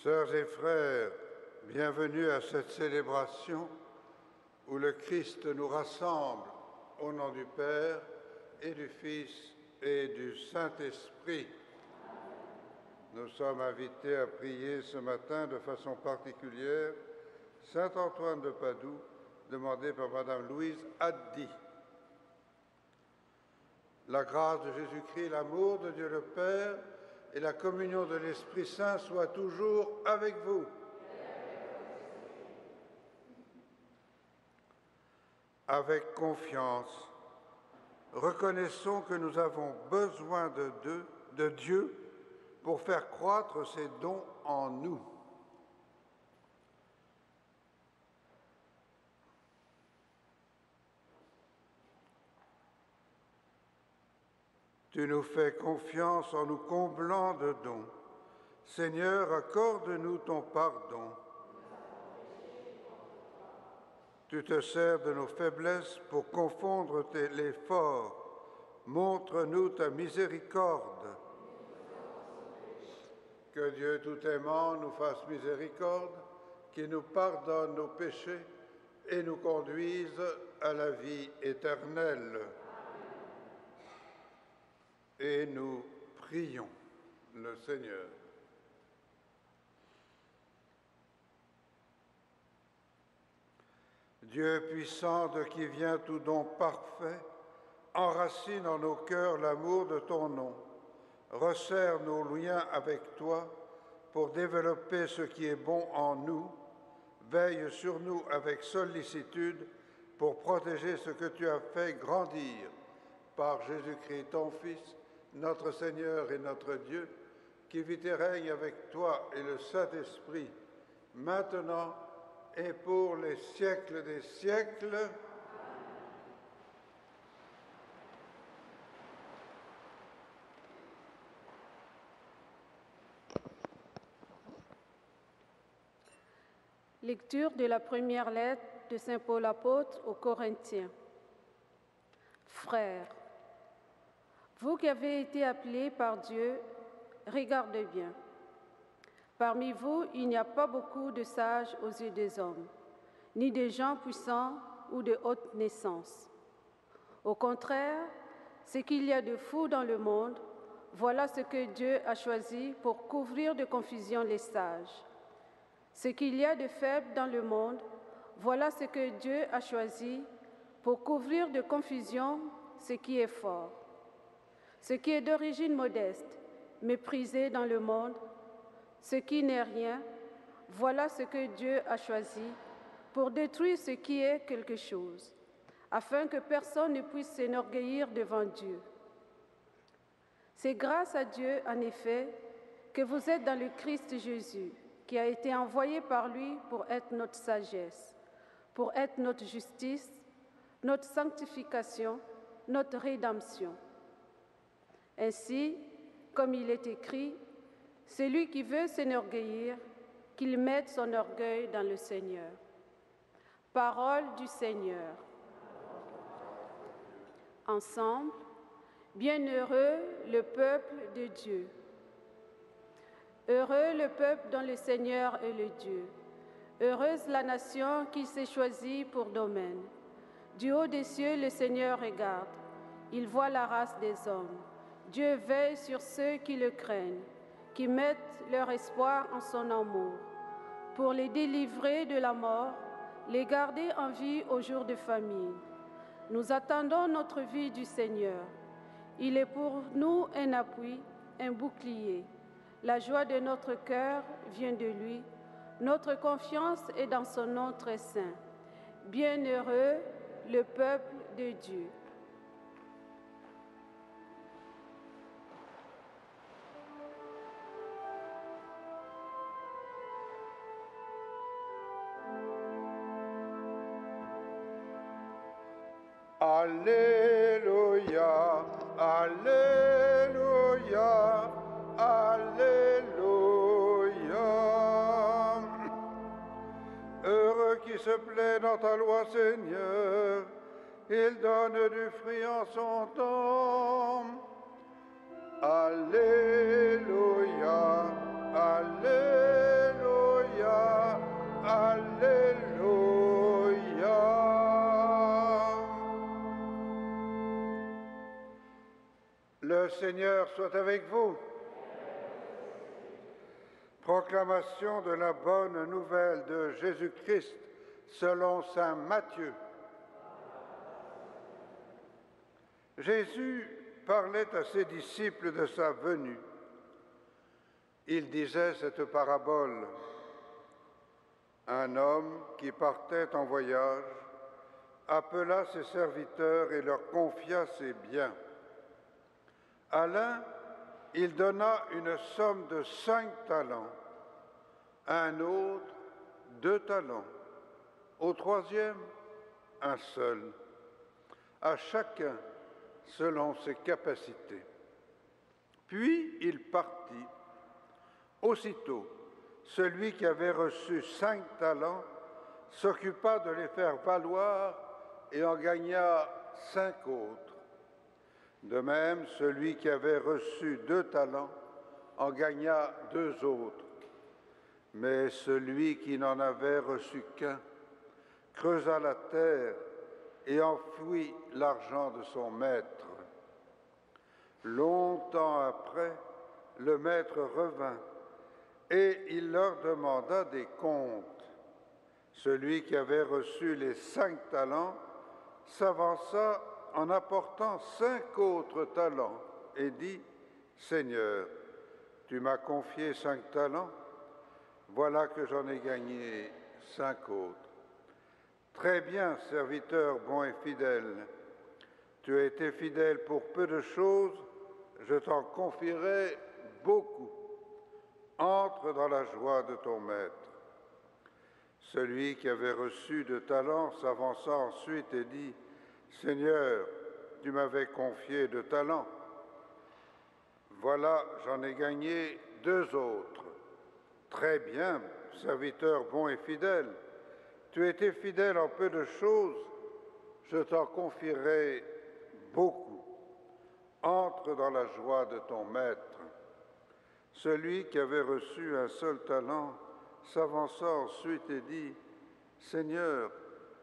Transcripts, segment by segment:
Sœurs et frères, bienvenue à cette célébration où le Christ nous rassemble au nom du Père et du Fils et du Saint-Esprit. Nous sommes invités à prier ce matin de façon particulière Saint Antoine de Padoue, demandé par Madame Louise Haddy. La grâce de Jésus-Christ, l'amour de Dieu le Père et la communion de l'Esprit Saint soient toujours avec vous. Avec confiance, reconnaissons que nous avons besoin de Dieu pour faire croître ses dons en nous. Tu nous fais confiance en nous comblant de dons. Seigneur, accorde-nous ton pardon. Tu te sers de nos faiblesses pour confondre les forts. Montre-nous ta miséricorde. Que Dieu tout aimant nous fasse miséricorde, qu'il nous pardonne nos péchés et nous conduise à la vie éternelle. Et nous prions le Seigneur. Dieu puissant de qui vient tout don parfait, enracine en nos cœurs l'amour de ton nom. Resserre nos liens avec toi pour développer ce qui est bon en nous. Veille sur nous avec sollicitude pour protéger ce que tu as fait grandir par Jésus-Christ, ton Fils, notre Seigneur et notre Dieu, qui vit et règne avec toi et le Saint-Esprit, maintenant et pour les siècles des siècles. Lecture de la première lettre de Saint Paul apôtre aux Corinthiens. Frères, vous qui avez été appelés par Dieu, regardez bien. Parmi vous, il n'y a pas beaucoup de sages aux yeux des hommes, ni de gens puissants ou de haute naissance. Au contraire, ce qu'il y a de fou dans le monde, voilà ce que Dieu a choisi pour couvrir de confusion les sages. Ce qu'il y a de faible dans le monde, voilà ce que Dieu a choisi pour couvrir de confusion ce qui est fort. Ce qui est d'origine modeste, méprisé dans le monde, ce qui n'est rien, voilà ce que Dieu a choisi pour détruire ce qui est quelque chose, afin que personne ne puisse s'enorgueillir devant Dieu. C'est grâce à Dieu, en effet, que vous êtes dans le Christ Jésus, qui a été envoyé par lui pour être notre sagesse, pour être notre justice, notre sanctification, notre rédemption. Ainsi, comme il est écrit, celui qui veut s'enorgueillir, qu'il mette son orgueil dans le Seigneur. Parole du Seigneur. Ensemble, bienheureux le peuple de Dieu. Heureux le peuple dont le Seigneur est le Dieu. Heureuse la nation qu'il s'est choisie pour domaine. Du haut des cieux, le Seigneur regarde. Il voit la race des hommes. Dieu veille sur ceux qui le craignent, qui mettent leur espoir en son amour, pour les délivrer de la mort, les garder en vie au jour de famine. Nous attendons notre vie du Seigneur. Il est pour nous un appui, un bouclier. La joie de notre cœur vient de lui. Notre confiance est dans son nom très saint. Bienheureux le peuple de Dieu. Alléluia, Alléluia, Alléluia. Heureux qui se plaît dans ta loi, Seigneur, il donne du fruit en son temps. Alléluia, Alléluia. Seigneur soit avec vous. Proclamation de la bonne nouvelle de Jésus-Christ selon saint Matthieu. Jésus parlait à ses disciples de sa venue. Il disait cette parabole. Un homme qui partait en voyage appela ses serviteurs et leur confia ses biens. À l'un, il donna une somme de 5 talents, à un autre 2 talents, au troisième un seul, à chacun selon ses capacités. Puis il partit. Aussitôt, celui qui avait reçu 5 talents s'occupa de les faire valoir et en gagna 5 autres. De même, celui qui avait reçu 2 talents en gagna 2 autres. Mais celui qui n'en avait reçu qu'un creusa la terre et enfouit l'argent de son maître. Longtemps après, le maître revint et il leur demanda des comptes. Celui qui avait reçu les 5 talents s'avança en apportant 5 autres talents et dit « Seigneur, tu m'as confié 5 talents, voilà que j'en ai gagné 5 autres. Très bien, serviteur bon et fidèle, tu as été fidèle pour peu de choses, je t'en confierai beaucoup. Entre dans la joie de ton maître. » Celui qui avait reçu 2 talents s'avança ensuite et dit « Seigneur, tu m'avais confié 2 talents. Voilà, j'en ai gagné 2 autres. Très bien, serviteur bon et fidèle. Tu as été fidèle en peu de choses, je t'en confierai beaucoup. Entre dans la joie de ton maître. » Celui qui avait reçu un seul talent s'avança ensuite et dit « Seigneur,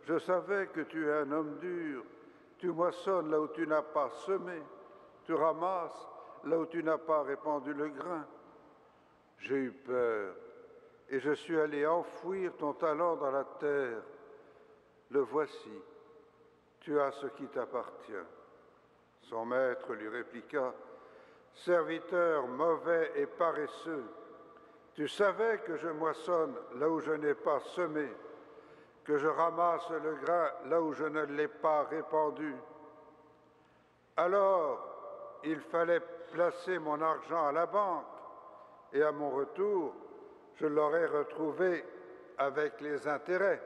je savais que tu es un homme dur, tu moissonnes là où tu n'as pas semé, tu ramasses là où tu n'as pas répandu le grain. J'ai eu peur et je suis allé enfouir ton talent dans la terre. Le voici, tu as ce qui t'appartient. » Son maître lui répliqua « Serviteur mauvais et paresseux, tu savais que je moissonne là où je n'ai pas semé, que je ramasse le grain là où je ne l'ai pas répandu. Alors, il fallait placer mon argent à la banque, et à mon retour, je l'aurais retrouvé avec les intérêts.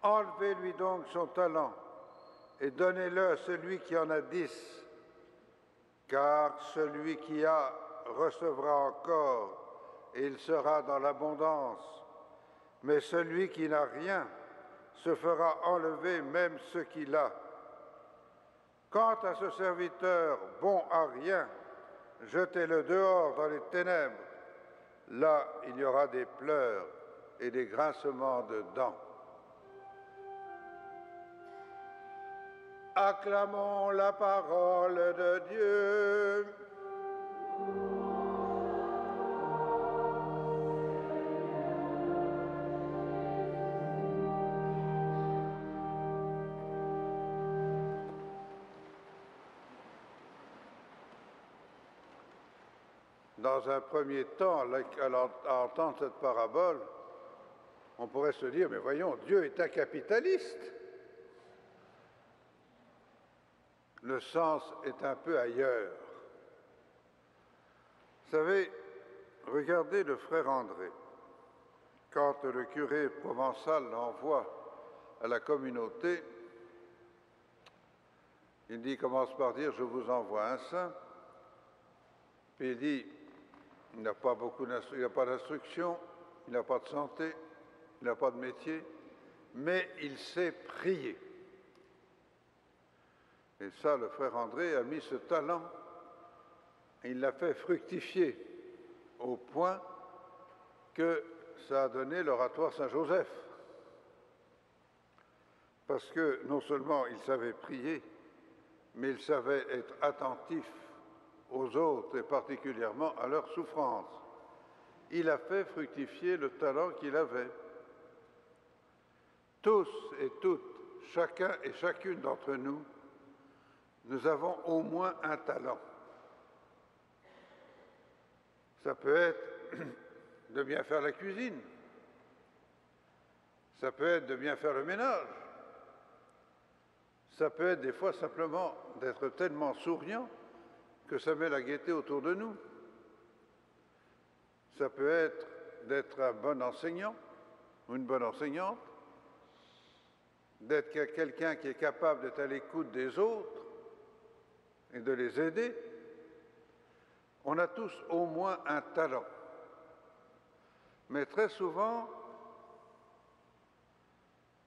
Enlevez-lui donc son talent et donnez-le à celui qui en a 10. Car celui qui a recevra encore, et il sera dans l'abondance. Mais celui qui n'a rien se fera enlever même ce qu'il a. Quant à ce serviteur bon à rien, jetez-le dehors dans les ténèbres. Là, il y aura des pleurs et des grincements de dents. Acclamons la parole de Dieu. Dans un premier temps, à entendre cette parabole, on pourrait se dire, mais voyons, Dieu est un capitaliste. Le sens est un peu ailleurs. Vous savez, regardez le frère André. Quand le curé provençal l'envoie à la communauté, il dit, commence par dire, je vous envoie un saint. Puis il dit, il n'a pas d'instruction, il n'a pas de santé, il n'a pas de métier, mais il sait prier. Et ça, le frère André a mis ce talent, et il l'a fait fructifier au point que ça a donné l'oratoire Saint-Joseph. Parce que non seulement il savait prier, mais il savait être attentif aux autres et particulièrement à leurs souffrances. Il a fait fructifier le talent qu'il avait. Tous et toutes, chacun et chacune d'entre nous, nous avons au moins un talent. Ça peut être de bien faire la cuisine, ça peut être de bien faire le ménage, ça peut être des fois simplement d'être tellement souriant que ça met la gaieté autour de nous. Ça peut être d'être un bon enseignant ou une bonne enseignante, d'être quelqu'un qui est capable d'être à l'écoute des autres et de les aider. On a tous au moins un talent. Mais très souvent,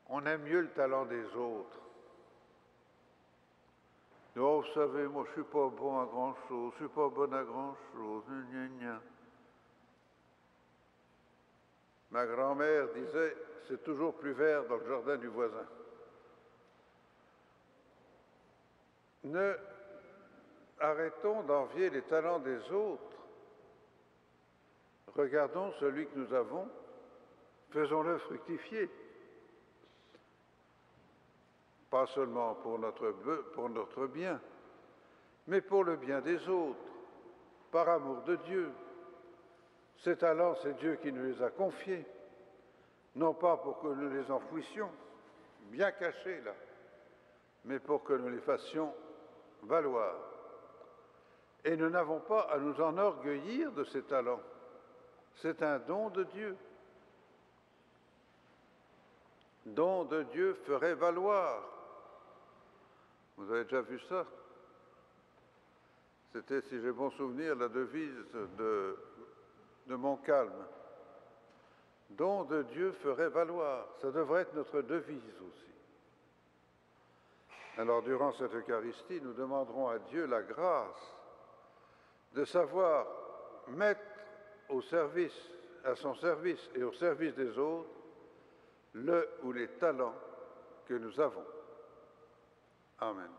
on aime mieux le talent des autres. Oh, vous savez, moi, je ne suis pas bon à grand-chose, je ne suis pas bonne à grand-chose. Gna, gna. Ma grand-mère disait, c'est toujours plus vert dans le jardin du voisin. Ne arrêtons d'envier les talents des autres. Regardons celui que nous avons, faisons-le fructifier. Pas seulement pour notre bien, mais pour le bien des autres, par amour de Dieu. Ces talents, c'est Dieu qui nous les a confiés, non pas pour que nous les enfouissions, bien cachés là, mais pour que nous les fassions valoir. Et nous n'avons pas à nous enorgueillir de ces talents. C'est un don de Dieu. Don de Dieu ferait valoir. Vous avez déjà vu ça? C'était, si j'ai bon souvenir, la devise de Montcalm. Don de Dieu ferait valoir. Ça devrait être notre devise aussi. Alors, durant cette Eucharistie, nous demanderons à Dieu la grâce de savoir mettre à son service et au service des autres, le ou les talents que nous avons. Amen.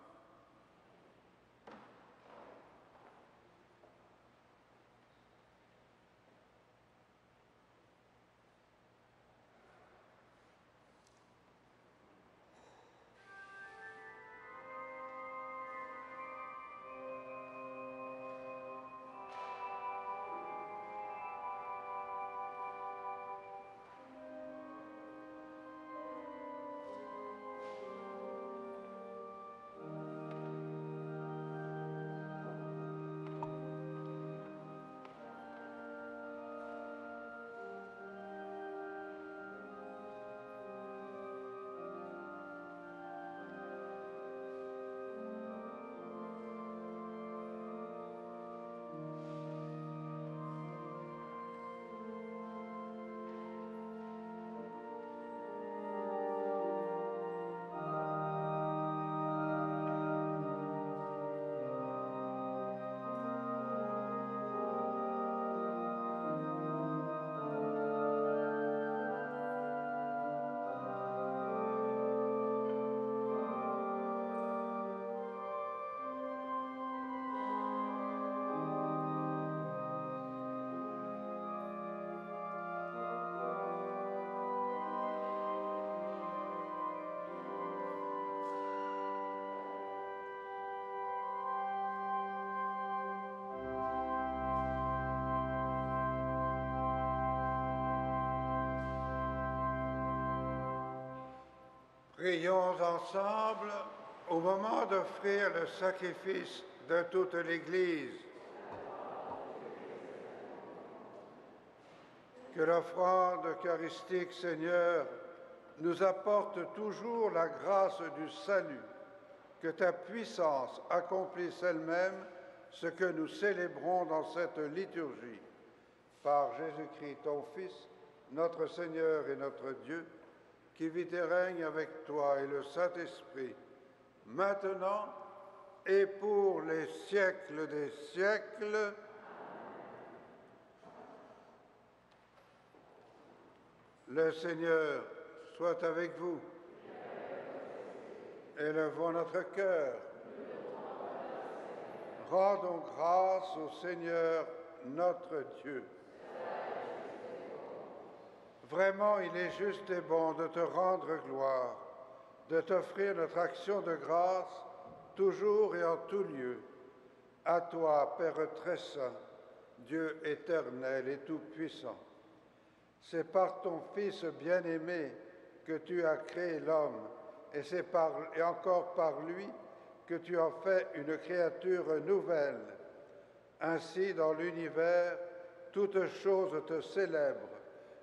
Prions ensemble au moment d'offrir le sacrifice de toute l'Église. Que l'offrande eucharistique, Seigneur, nous apporte toujours la grâce du salut, que ta puissance accomplisse elle-même ce que nous célébrons dans cette liturgie. Par Jésus-Christ, ton Fils, notre Seigneur et notre Dieu, qui vit et règne avec toi et le Saint-Esprit, maintenant et pour les siècles des siècles. Le Seigneur soit avec vous. Élevons notre cœur. Rendons grâce au Seigneur notre Dieu. Vraiment, il est juste et bon de te rendre gloire, de t'offrir notre action de grâce, toujours et en tout lieu. À toi, Père très saint, Dieu éternel et tout-puissant. C'est par ton Fils bien-aimé que tu as créé l'homme, et c'est encore par lui que tu en fais une créature nouvelle. Ainsi, dans l'univers, toutes choses te célèbrent,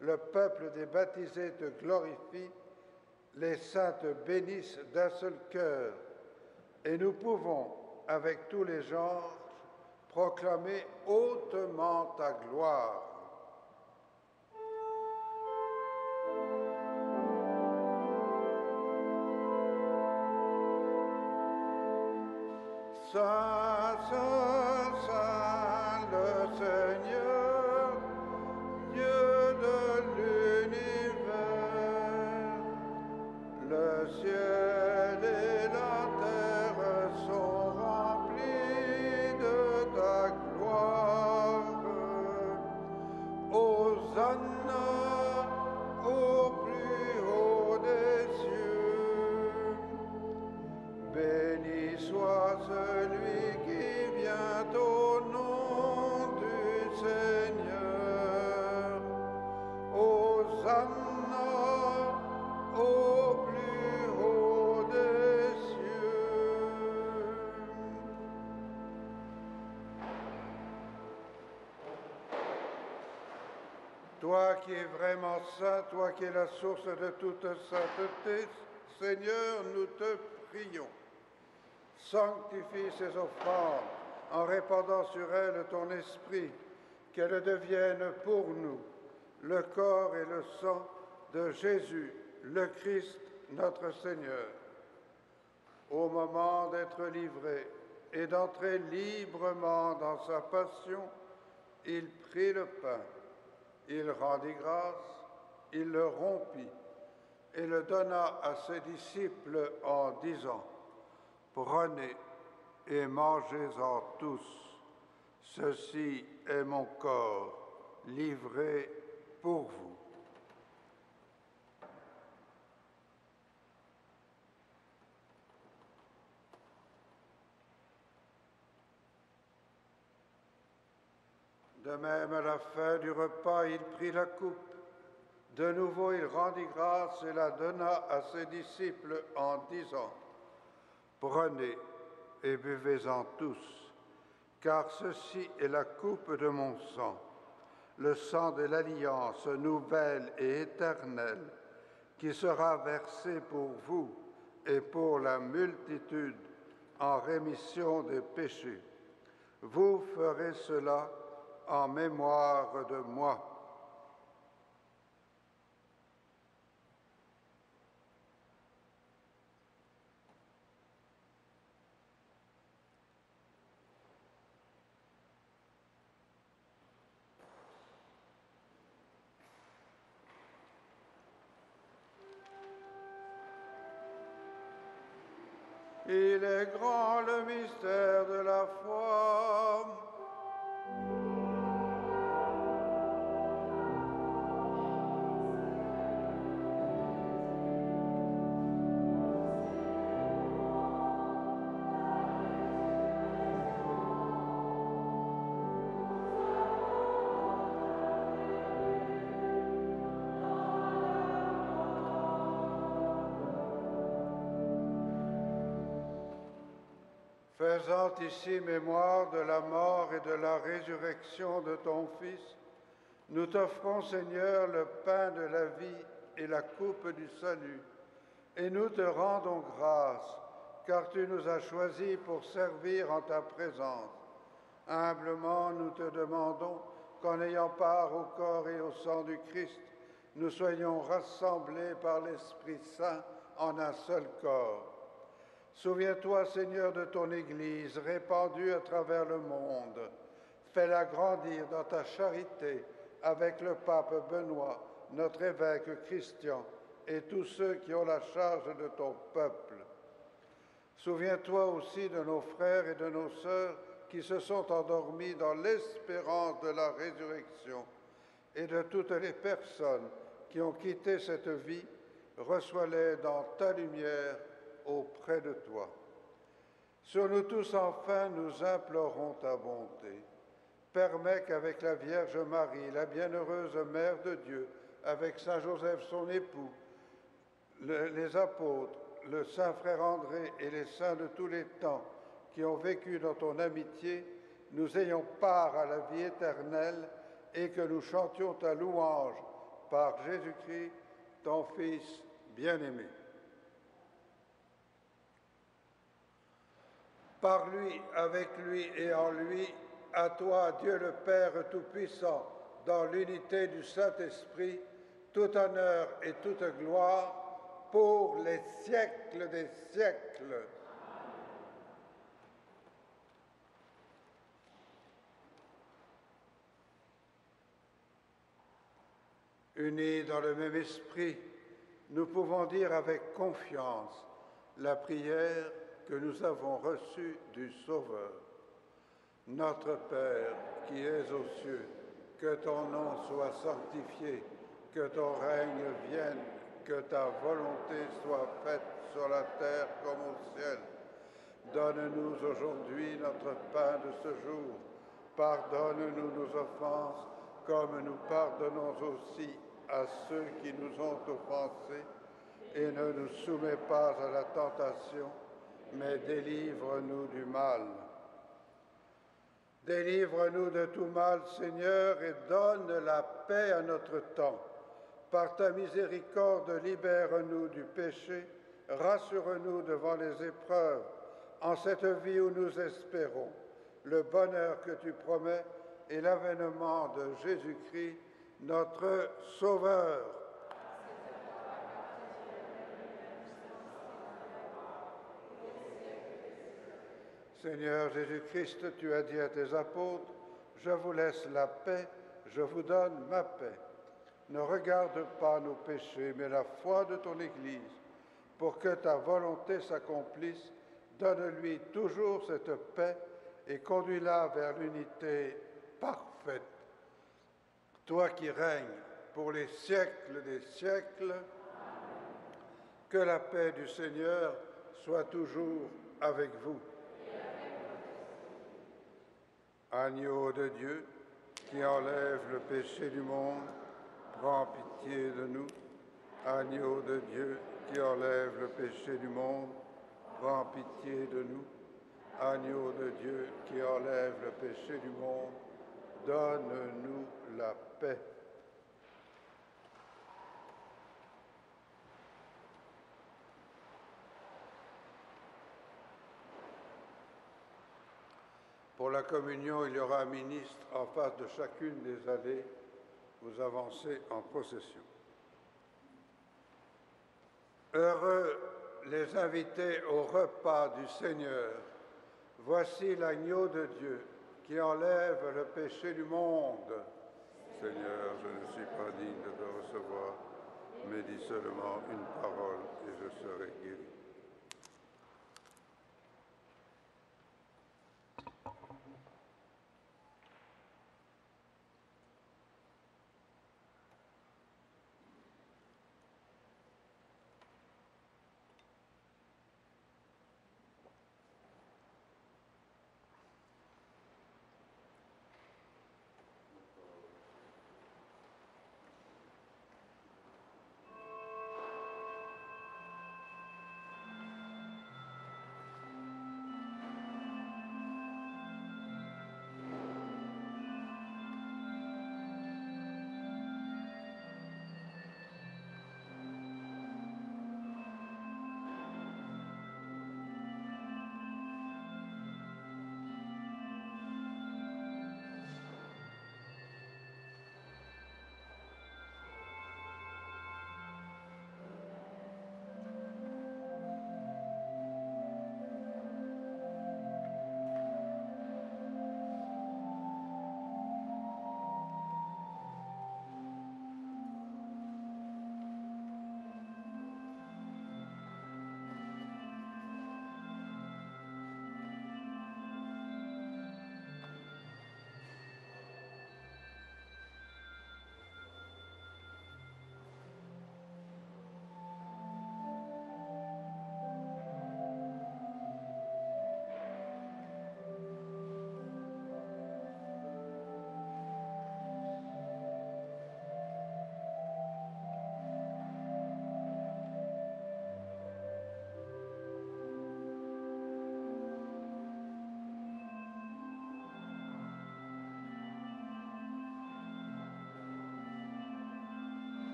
le peuple des baptisés te glorifie, les saints te bénissent d'un seul cœur, et nous pouvons, avec tous les genres, proclamer hautement ta gloire. Saint, Saint, Saint, le Seigneur, Dieu de l'univers, le ciel et la terre sont remplis de ta gloire. Hosanna au plus haut des cieux. Béni soit celui qui vient au nom du Seigneur. Hosanna au plus haut des cieux. Toi qui es vraiment saint, toi qui es la source de toute sainteté, Seigneur, nous te prions. Sanctifie ces offrandes en répandant sur elles ton esprit, qu'elles deviennent pour nous le corps et le sang de Jésus, le Christ, notre Seigneur. Au moment d'être livré et d'entrer librement dans sa passion, il prit le pain, il rendit grâce, il le rompit et le donna à ses disciples en disant: Prenez et mangez-en tous. Ceci est mon corps livré pour vous. De même, à la fin du repas, il prit la coupe. De nouveau, il rendit grâce et la donna à ses disciples en disant: Prenez et buvez-en tous, car ceci est la coupe de mon sang, le sang de l'alliance nouvelle et éternelle, qui sera versé pour vous et pour la multitude en rémission des péchés. Vous ferez cela en mémoire de moi. Il est grand le mystère de la foi. Faisant ici mémoire de la mort et de la résurrection de ton Fils, nous t'offrons, Seigneur, le pain de la vie et la coupe du salut, et nous te rendons grâce, car tu nous as choisis pour servir en ta présence. Humblement, nous te demandons qu'en ayant part au corps et au sang du Christ, nous soyons rassemblés par l'Esprit Saint en un seul corps. Souviens-toi, Seigneur, de ton Église répandue à travers le monde. Fais-la grandir dans ta charité avec le pape Benoît, notre évêque Christian, et tous ceux qui ont la charge de ton peuple. Souviens-toi aussi de nos frères et de nos sœurs qui se sont endormis dans l'espérance de la résurrection, et de toutes les personnes qui ont quitté cette vie, reçois-les dans ta lumière auprès de toi. Sur nous tous, enfin, nous implorons ta bonté. Permets qu'avec la Vierge Marie, la bienheureuse Mère de Dieu, avec Saint Joseph son époux, les apôtres, le Saint Frère André et les saints de tous les temps qui ont vécu dans ton amitié, nous ayons part à la vie éternelle et que nous chantions ta louange par Jésus-Christ, ton Fils bien-aimé. Par lui, avec lui et en lui, à toi, Dieu le Père Tout-Puissant, dans l'unité du Saint-Esprit, tout honneur et toute gloire pour les siècles des siècles. Unis dans le même esprit, nous pouvons dire avec confiance la prière que nous avons reçue du Sauveur. Notre Père qui es aux cieux, que ton nom soit sanctifié, que ton règne vienne, que ta volonté soit faite sur la terre comme au ciel. Donne-nous aujourd'hui notre pain de ce jour. Pardonne-nous nos offenses, comme nous pardonnons aussi à ceux qui nous ont offensés. Et ne nous soumets pas à la tentation, mais délivre-nous du mal. Délivre-nous de tout mal, Seigneur, et donne la paix à notre temps. Par ta miséricorde, libère-nous du péché, rassure-nous devant les épreuves, en cette vie où nous espérons le bonheur que tu promets et l'avènement de Jésus-Christ, notre Sauveur. Seigneur Jésus-Christ, tu as dit à tes apôtres, « Je vous laisse la paix, je vous donne ma paix. Ne regarde pas nos péchés, mais la foi de ton Église. Pour que ta volonté s'accomplisse, donne-lui toujours cette paix et conduis-la vers l'unité parfaite. Toi qui règnes pour les siècles des siècles, que la paix du Seigneur soit toujours avec vous. Agneau de Dieu, qui enlève le péché du monde, prends pitié de nous. Agneau de Dieu, qui enlève le péché du monde, prends pitié de nous. Agneau de Dieu, qui enlève le péché du monde, donne-nous la paix. Pour la communion, il y aura un ministre en face de chacune des allées. Vous avancez en procession. Heureux les invités au repas du Seigneur. Voici l'agneau de Dieu qui enlève le péché du monde. Seigneur, je ne suis pas digne de te recevoir, mais dis seulement une parole et je serai guéri.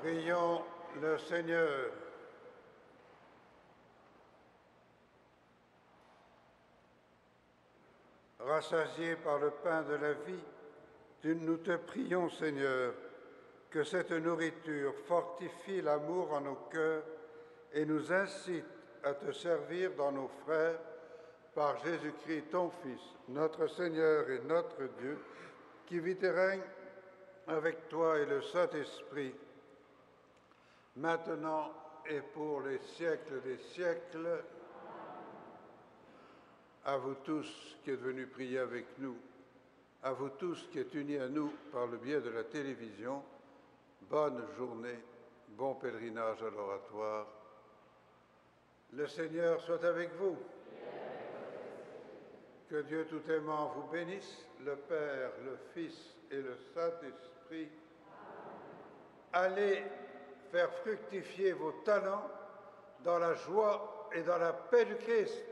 Prions le Seigneur. Rassasiés par le pain de la vie, nous te prions, Seigneur, que cette nourriture fortifie l'amour en nos cœurs et nous incite à te servir dans nos frères, par Jésus-Christ, ton Fils, notre Seigneur et notre Dieu, qui vit et règne avec toi et le Saint-Esprit, maintenant et pour les siècles des siècles. À vous tous qui êtes venus prier avec nous, à vous tous qui êtes unis à nous par le biais de la télévision, bonne journée, bon pèlerinage à l'oratoire. Le Seigneur soit avec vous. Que Dieu tout aimant vous bénisse, le Père, le Fils et le Saint-Esprit. Allez faire fructifier vos talents dans la joie et dans la paix du Christ.